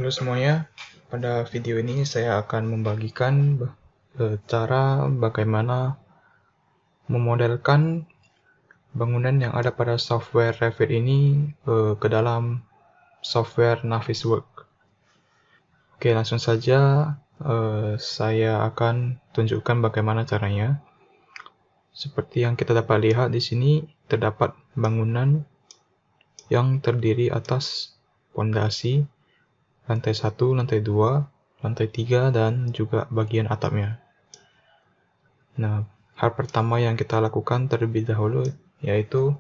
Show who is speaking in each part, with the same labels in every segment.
Speaker 1: Halo semuanya, pada video ini saya akan membagikan cara bagaimana memodelkan bangunan yang ada pada software Revit ini ke dalam software Navisworks. Oke, langsung saja saya akan tunjukkan bagaimana caranya. Seperti yang kita dapat lihat di sini, terdapat bangunan yang terdiri atas pondasi, lantai 1, lantai 2, lantai 3, dan juga bagian atapnya. Nah, hal pertama yang kita lakukan terlebih dahulu yaitu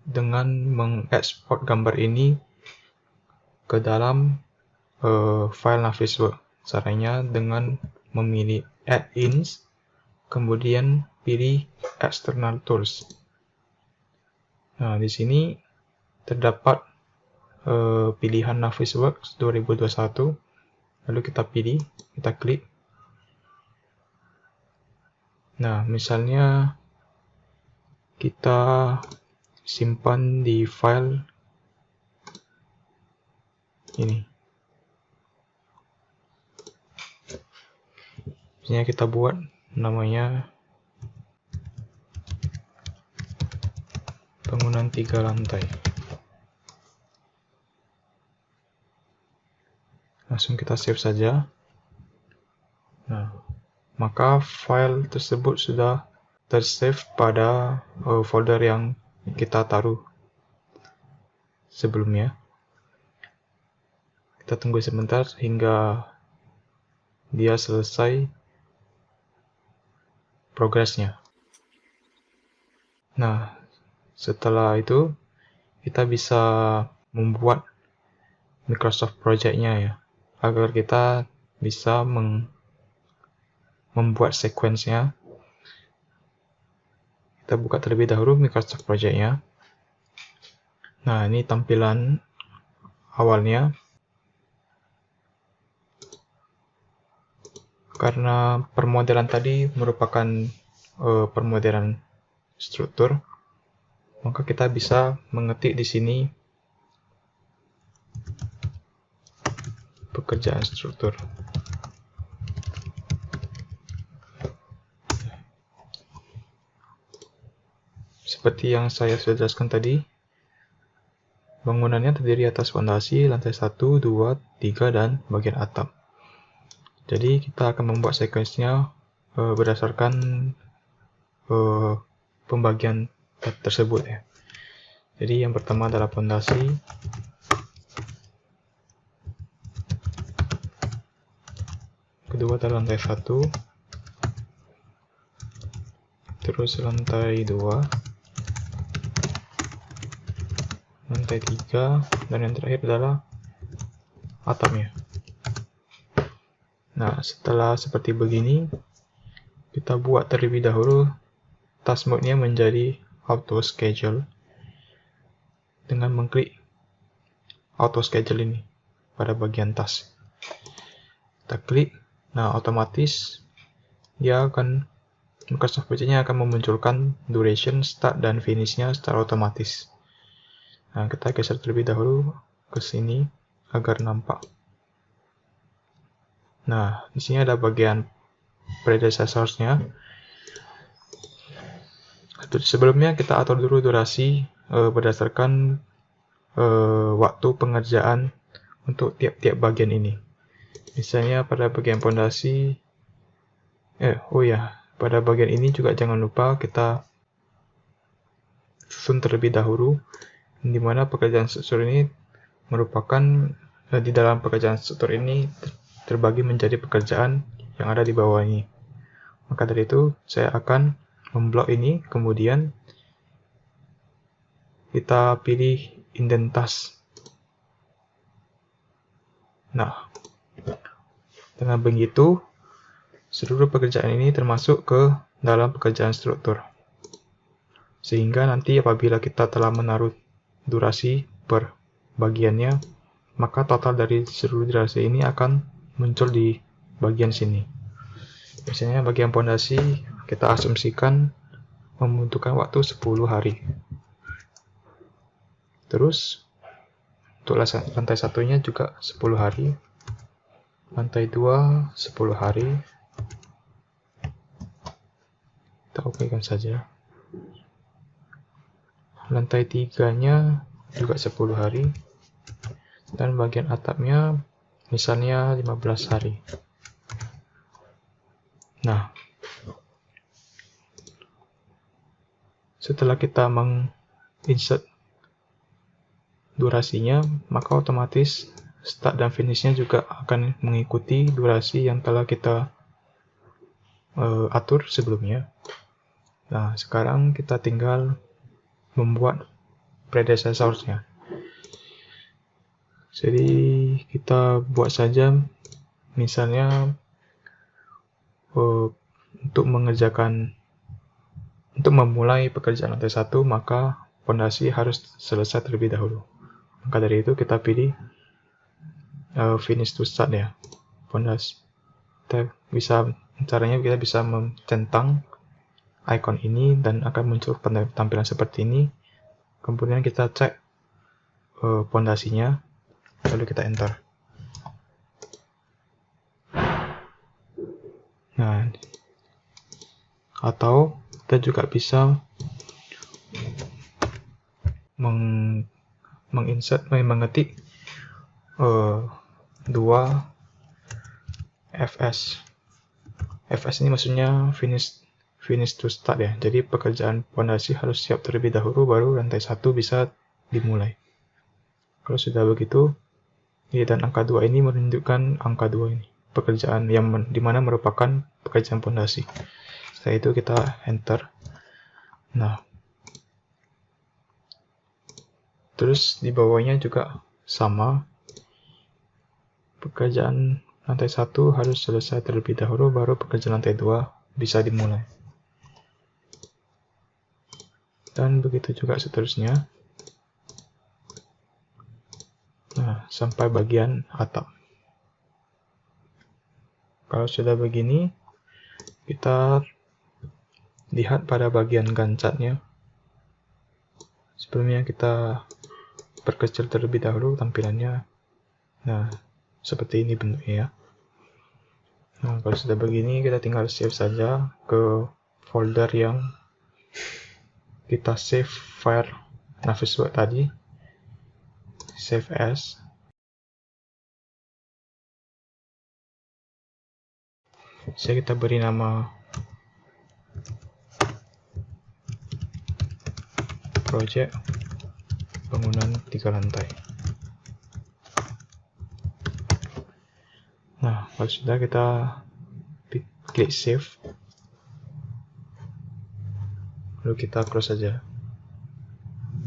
Speaker 1: dengan mengekspor gambar ini ke dalam file Navisworks. Caranya dengan memilih Add-ins, kemudian pilih External Tools. Nah, di sini terdapat pilihan Navisworks 2021, lalu kita pilih, kita klik. Nah, misalnya kita simpan di file ini. Misalnya kita buat namanya bangunan 3 lantai. Langsung kita save saja. Nah, maka file tersebut sudah tersave pada folder yang kita taruh sebelumnya. Kita tunggu sebentar hingga dia selesai progresnya. Nah, setelah itu kita bisa membuat Microsoft Project-nya ya, agar kita bisa membuat sequence-nya. Kita buka terlebih dahulu Microsoft Project-nya. Nah, ini tampilan awalnya. Karena permodelan tadi merupakan permodelan struktur, maka kita bisa mengetik di sini pekerjaan struktur. Seperti yang saya sudah jelaskan tadi, bangunannya terdiri atas fondasi, lantai 1, 2, 3, dan bagian atap. Jadi kita akan membuat sequence-nya berdasarkan pembagian tersebut ya. Jadi yang pertama adalah fondasi, kedua adalah lantai 1, terus lantai 2, lantai 3, dan yang terakhir adalah atapnya. Nah, setelah seperti begini, kita buat terlebih dahulu task mode-nya menjadi auto schedule dengan mengklik auto schedule ini pada bagian task. Kita klik, nah otomatis Microsoft Project-nya akan memunculkan duration, start, dan finish-nya secara otomatis. Nah, kita geser terlebih dahulu ke sini agar nampak. Nah, di sini ada bagian predecessors-nya. Sebelumnya kita atur dulu durasi berdasarkan waktu pengerjaan untuk tiap-tiap bagian ini. Misalnya pada bagian fondasi, pada bagian ini juga jangan lupa kita susun terlebih dahulu, di mana pekerjaan struktur ini merupakan di dalam pekerjaan struktur ini terbagi menjadi pekerjaan yang ada di bawah ini. Maka dari itu saya akan memblok ini, kemudian kita pilih indent task. Nah, dengan begitu seluruh pekerjaan ini termasuk ke dalam pekerjaan struktur. Sehingga nanti apabila kita telah menaruh durasi per bagiannya, maka total dari seluruh durasi ini akan muncul di bagian sini. Misalnya bagian fondasi kita asumsikan membutuhkan waktu 10 hari. Terus Untuk lantai satunya juga 10 hari. Lantai 2 10 hari. Kita okekan saja. Lantai 3-nya juga 10 hari. Dan bagian atapnya misalnya 15 hari. Nah, setelah kita menginsert durasinya, maka otomatis start dan finishnya juga akan mengikuti durasi yang telah kita atur sebelumnya. Nah, sekarang kita tinggal membuat predecessor-nya. Jadi kita buat saja, misalnya untuk memulai pekerjaan lantai 1, maka fondasi harus selesai terlebih dahulu. Maka dari itu kita pilih finish to start ya, fondasi. Caranya kita bisa mencentang icon ini dan akan muncul tampilan seperti ini. Kemudian kita cek fondasinya, lalu kita enter. Nah, atau kita juga bisa mengetik 2 fs. Fs ini maksudnya finish to start ya. Jadi pekerjaan fondasi harus siap terlebih dahulu, baru lantai 1 bisa dimulai. Kalau sudah begitu, dan angka 2 ini menunjukkan angka 2 ini, pekerjaan yang dimana merupakan pekerjaan fondasi. Setelah itu kita enter. Nah, terus di bawahnya juga sama, pekerjaan lantai 1 harus selesai terlebih dahulu, baru pekerjaan lantai 2 bisa dimulai. Dan begitu juga seterusnya. Nah, sampai bagian atap. Kalau sudah begini, kita lihat pada bagian gancatnya. Sebelumnya kita perkecil terlebih dahulu tampilannya. Nah, seperti ini bentuknya ya. Nah, kalau sudah begini, kita tinggal save saja ke folder yang kita save file Navisworks tadi. Save as. Saya kita beri nama project bangunan 3 lantai. Nah, kalau sudah, kita klik save, lalu kita close saja.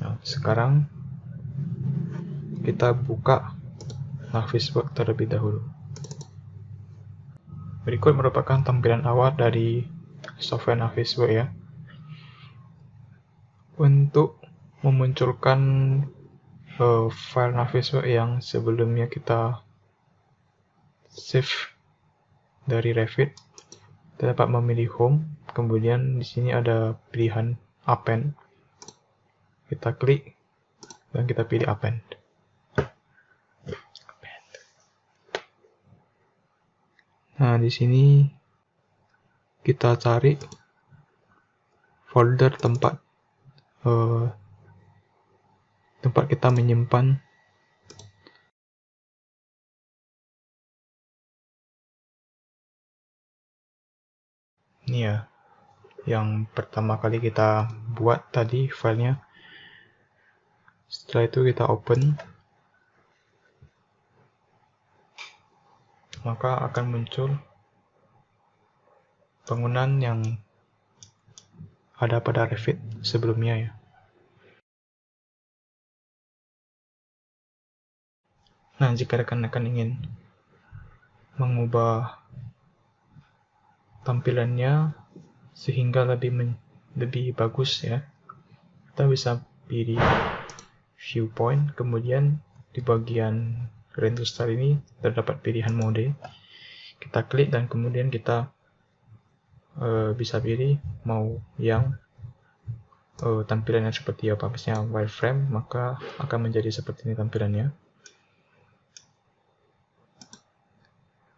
Speaker 1: Nah, sekarang kita buka Navisworks terlebih dahulu. Berikut merupakan tampilan awal dari software Navisworks ya. Untuk memunculkan file Navisworks yang sebelumnya kita save dari Revit, kita dapat memilih home, kemudian di sini ada pilihan append. Kita klik dan kita pilih append. Nah, di sini kita cari folder tempat kita menyimpan ini ya, yang pertama kali kita buat tadi filenya. Setelah itu kita open, maka akan muncul bangunan yang ada pada Revit sebelumnya ya. Nah, jika rekan-rekan ingin mengubah tampilannya sehingga lebih bagus ya, kita bisa pilih viewpoint, kemudian di bagian render style ini terdapat pilihan mode. Kita klik dan kemudian kita bisa pilih mau yang tampilannya seperti apa. Misalnya wireframe, maka akan menjadi seperti ini tampilannya.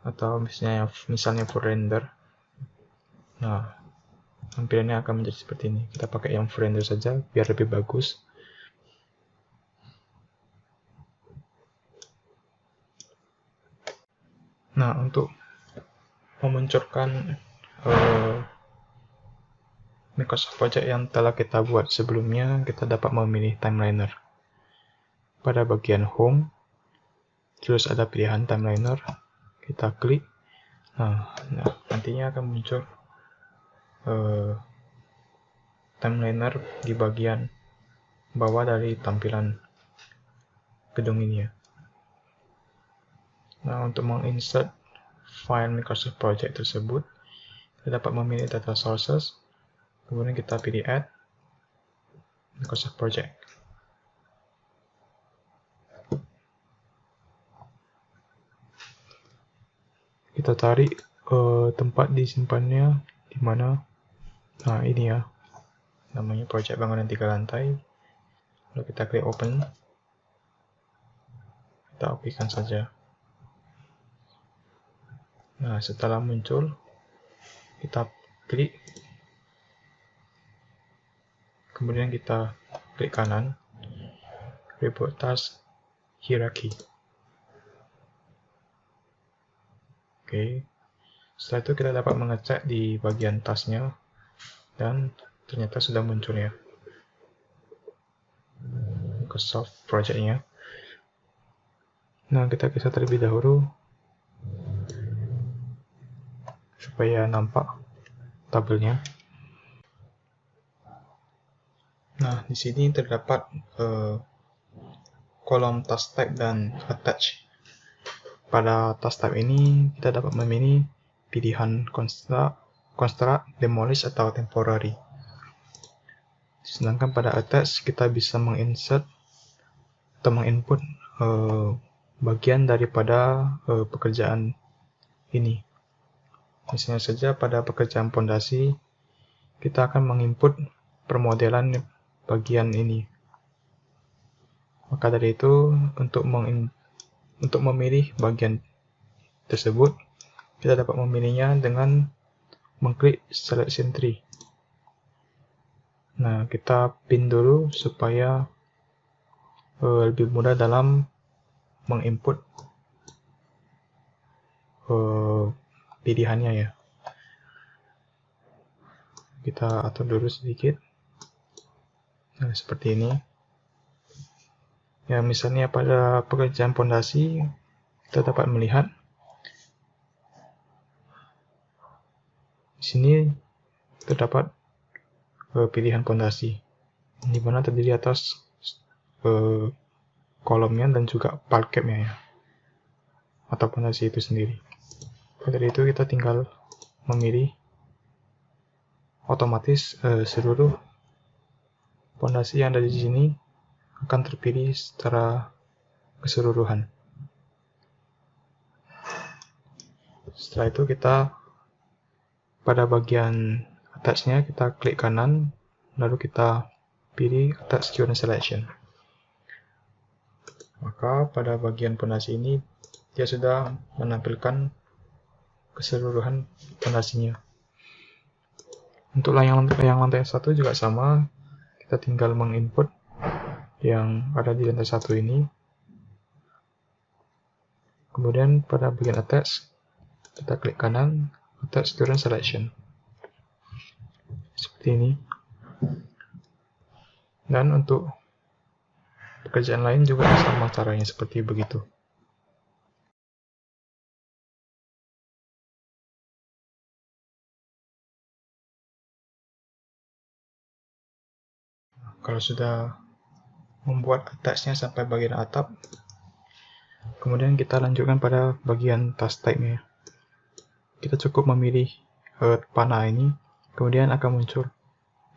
Speaker 1: atau misalnya full render. Nah, tampilannya akan menjadi seperti ini. Kita pakai yang full render saja biar lebih bagus. Nah, untuk memunculkan Microsoft Project yang telah kita buat sebelumnya, kita dapat memilih timeliner. Pada bagian home, terus ada pilihan timeliner, kita klik. Nah nantinya akan muncul timeliner di bagian bawah dari tampilan gedung ini ya. Nah, untuk menginsert file Microsoft Project tersebut, kita dapat memilih data sources, kemudian kita pilih add Microsoft Project. Kita tarik tempat disimpannya di mana. Nah, ini ya, namanya project bangunan 3 lantai. Lalu kita klik open, kita oke-kan saja. Nah, setelah muncul, kita klik, kemudian kita klik kanan, report task hierarchy. Oke, setelah itu kita dapat mengecek di bagian tasnya, dan ternyata sudah muncul ya Microsoft Project-nya. Nah, kita geser terlebih dahulu supaya nampak tabelnya. Nah, di sini terdapat kolom task type dan attach. Pada task type ini kita dapat memilih pilihan construct, demolish atau temporary. Sedangkan pada attach kita bisa menginsert atau menginput bagian daripada pekerjaan ini. Misalnya saja pada pekerjaan pondasi kita akan menginput permodelan bagian ini. Maka dari itu untuk memilih bagian tersebut, kita dapat memilihnya dengan mengklik selection tree. Nah, kita pin dulu supaya lebih mudah dalam menginput pilihannya ya. Kita atur dulu sedikit. Nah, seperti ini. Ya, misalnya pada pekerjaan pondasi, kita dapat melihat di sini terdapat pilihan pondasi, di mana terdiri atas kolomnya dan juga parketnya ya, atau pondasi itu sendiri. Dari itu kita tinggal memilih, otomatis seluruh pondasi yang ada di sini akan terpilih secara keseluruhan. Setelah itu kita pada bagian attach-nya kita klik kanan, lalu kita pilih attach current selection. Maka pada bagian pondasi ini dia sudah menampilkan keseluruhan pondasinya. Untuk yang lantai 1 juga sama, kita tinggal menginput yang ada di lantai 1 ini. Kemudian pada bagian attach, kita klik kanan, attach current selection. Seperti ini. Dan untuk pekerjaan lain juga sama caranya seperti begitu. Kalau sudah membuat attach-nya sampai bagian atap, kemudian kita lanjutkan pada bagian task type-nya. Kita cukup memilih panah ini, kemudian akan muncul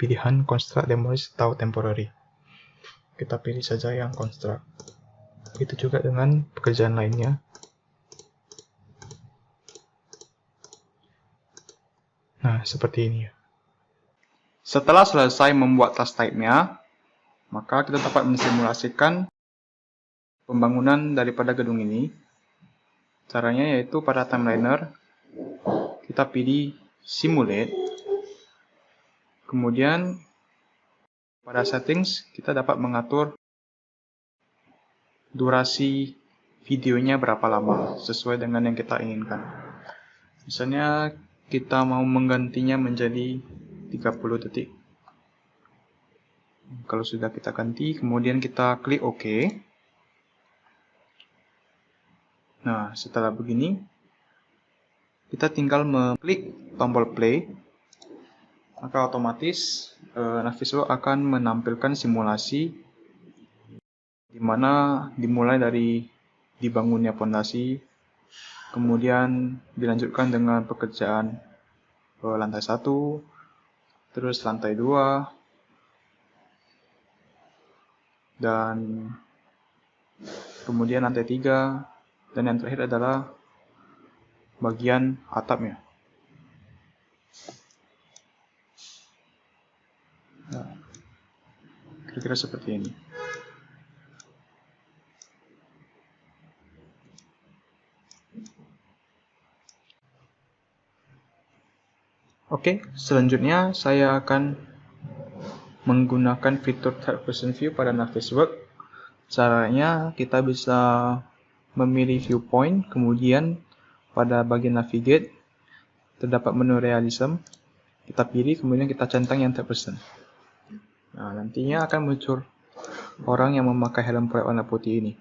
Speaker 1: pilihan construct, demolish, atau temporary. Kita pilih saja yang construct. Itu juga dengan pekerjaan lainnya. Nah, seperti ini. Setelah selesai membuat task type-nya, maka kita dapat mensimulasikan pembangunan daripada gedung ini. Caranya yaitu pada timeliner kita pilih simulate, kemudian pada settings kita dapat mengatur durasi videonya berapa lama sesuai dengan yang kita inginkan. Misalnya kita mau menggantinya menjadi 30 detik. Kalau sudah kita ganti, kemudian kita klik OK. Nah, setelah begini, kita tinggal mengklik tombol play, maka otomatis Navisworks akan menampilkan simulasi di mana dimulai dari dibangunnya pondasi, kemudian dilanjutkan dengan pekerjaan lantai 1, terus lantai 2, dan kemudian lantai 3, dan yang terakhir adalah bagian atapnya. Nah, kira-kira seperti ini. Oke, selanjutnya saya akan menggunakan fitur third person view pada Navisworks. Caranya kita bisa memilih viewpoint, kemudian pada bagian navigate terdapat menu realism, kita pilih, kemudian kita centang yang third person. Nah, nantinya akan muncul orang yang memakai helm proyek warna putih ini.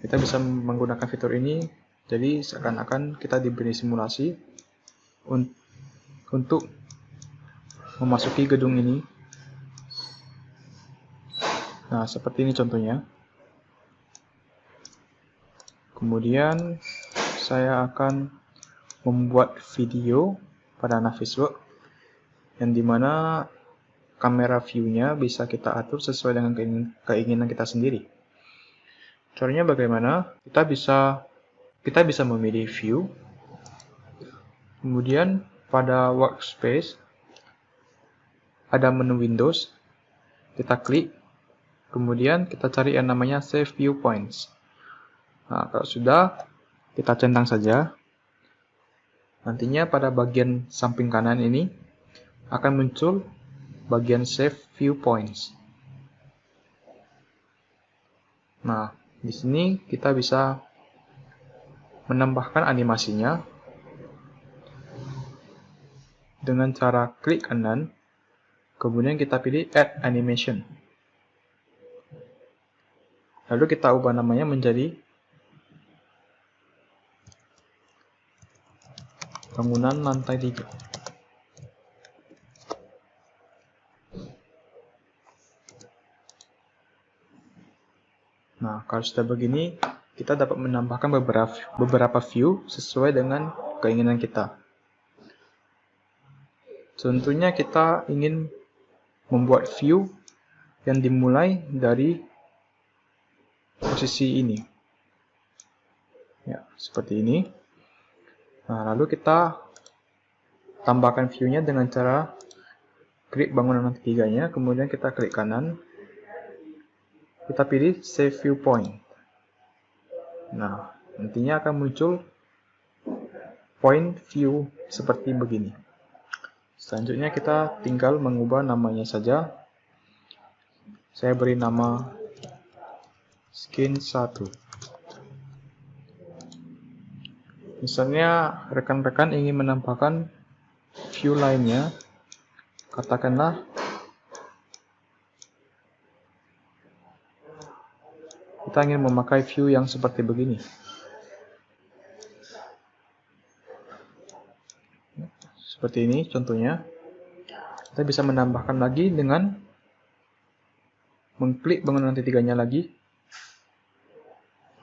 Speaker 1: Kita bisa menggunakan fitur ini, jadi seakan-akan kita diberi simulasi untuk memasuki gedung ini. Nah, seperti ini contohnya. Kemudian saya akan membuat video pada Navisworks yang dimana kamera view-nya bisa kita atur sesuai dengan keinginan kita sendiri. Caranya bagaimana? Kita bisa memilih view, kemudian pada workspace ada menu Windows, kita klik, kemudian kita cari yang namanya Save Viewpoints. Nah, kalau sudah, kita centang saja. Nantinya pada bagian samping kanan ini akan muncul bagian Save Viewpoints. Nah, di sini kita bisa menambahkan animasinya dengan cara klik kanan, kemudian kita pilih Add Animation. Lalu kita ubah namanya menjadi bangunan lantai 3. Nah, kalau sudah begini, kita dapat menambahkan beberapa view sesuai dengan keinginan kita. Contohnya kita ingin membuat view yang dimulai dari posisi ini. Ya, seperti ini. Nah, lalu kita tambahkan view-nya dengan cara klik bangunan lantai 3-nya, kemudian kita klik kanan, kita pilih Save Viewpoint. Nah, nantinya akan muncul point view seperti begini. Selanjutnya kita tinggal mengubah namanya saja. Saya beri nama Skin 1. Misalnya rekan-rekan ingin menambahkan view lainnya, katakanlah kita ingin memakai view yang seperti begini. Seperti ini contohnya. Kita bisa menambahkan lagi dengan mengklik bangunan lantai 3-nya lagi.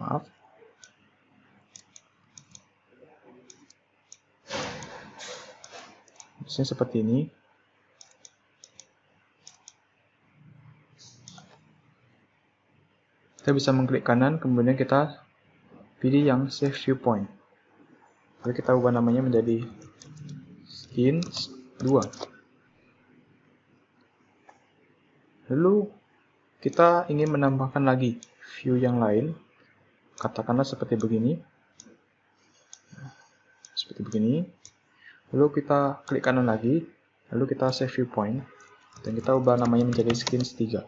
Speaker 1: Maaf. Misalnya seperti ini. Kita bisa mengklik kanan, kemudian kita pilih yang Save Viewpoint. Lalu kita ubah namanya menjadi Skin 2. Lalu kita ingin menambahkan lagi view yang lain. katakanlah seperti begini. Seperti begini. Lalu kita klik kanan lagi, lalu kita save viewpoint, dan kita ubah namanya menjadi skins 3.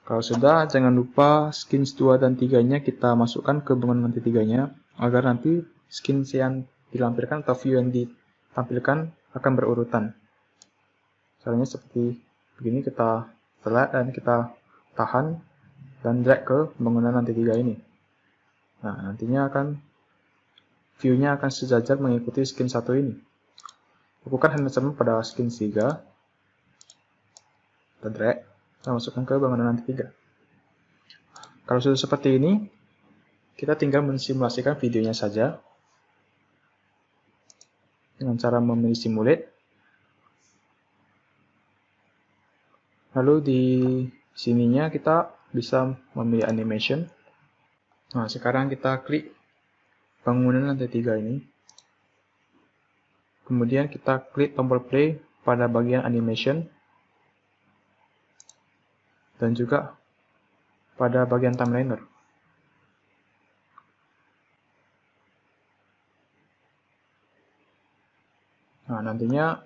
Speaker 1: Kalau sudah, jangan lupa skins 2 dan 3-nya kita masukkan ke bangunan lantai 3-nya, agar nanti skins yang dilampirkan atau view yang ditampilkan akan berurutan. Caranya seperti begini, kita select dan kita tahan dan drag ke bangunan lantai 3 ini. Nah, nantinya view-nya akan sejajar mengikuti skin 1 ini. Lakukan hal yang sama pada skin 3. Kita drag dan masukkan ke bangunan lantai 3. Kalau sudah seperti ini, kita tinggal mensimulasikan videonya saja dengan cara memilih simulate. Lalu di sininya kita bisa memilih animation. Nah, sekarang kita klik bangunan lantai 3 ini. Kemudian kita klik tombol play pada bagian animation. Dan juga pada bagian timeliner. Nah, nantinya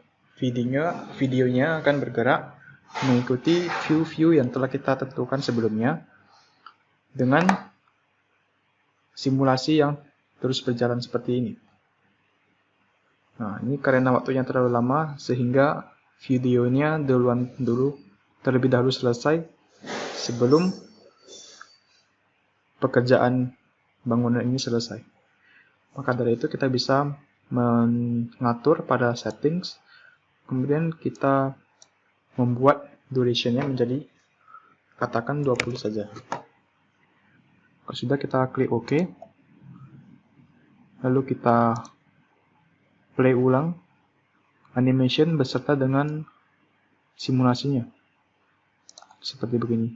Speaker 1: videonya akan bergerak mengikuti view-view yang telah kita tentukan sebelumnya dengan simulasi yang terus berjalan seperti ini. Nah, ini karena waktunya terlalu lama sehingga videonya terlebih dahulu selesai sebelum pekerjaan bangunan ini selesai. Maka dari itu kita bisa mengatur pada settings, kemudian kita membuat duration-nya menjadi katakan 20 saja. Kalau sudah, kita klik OK. Lalu kita play ulang animation beserta dengan simulasinya. Seperti begini.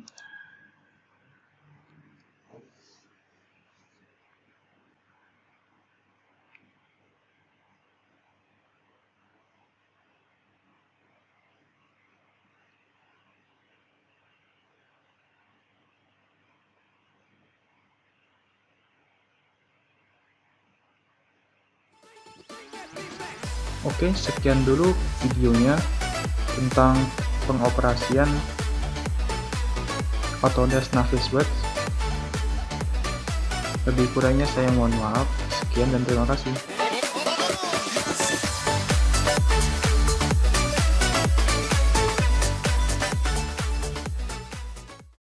Speaker 1: Oke, sekian dulu videonya tentang pengoperasian Autodesk Navisworks. Lebih kurangnya saya mohon maaf. Sekian dan terima kasih.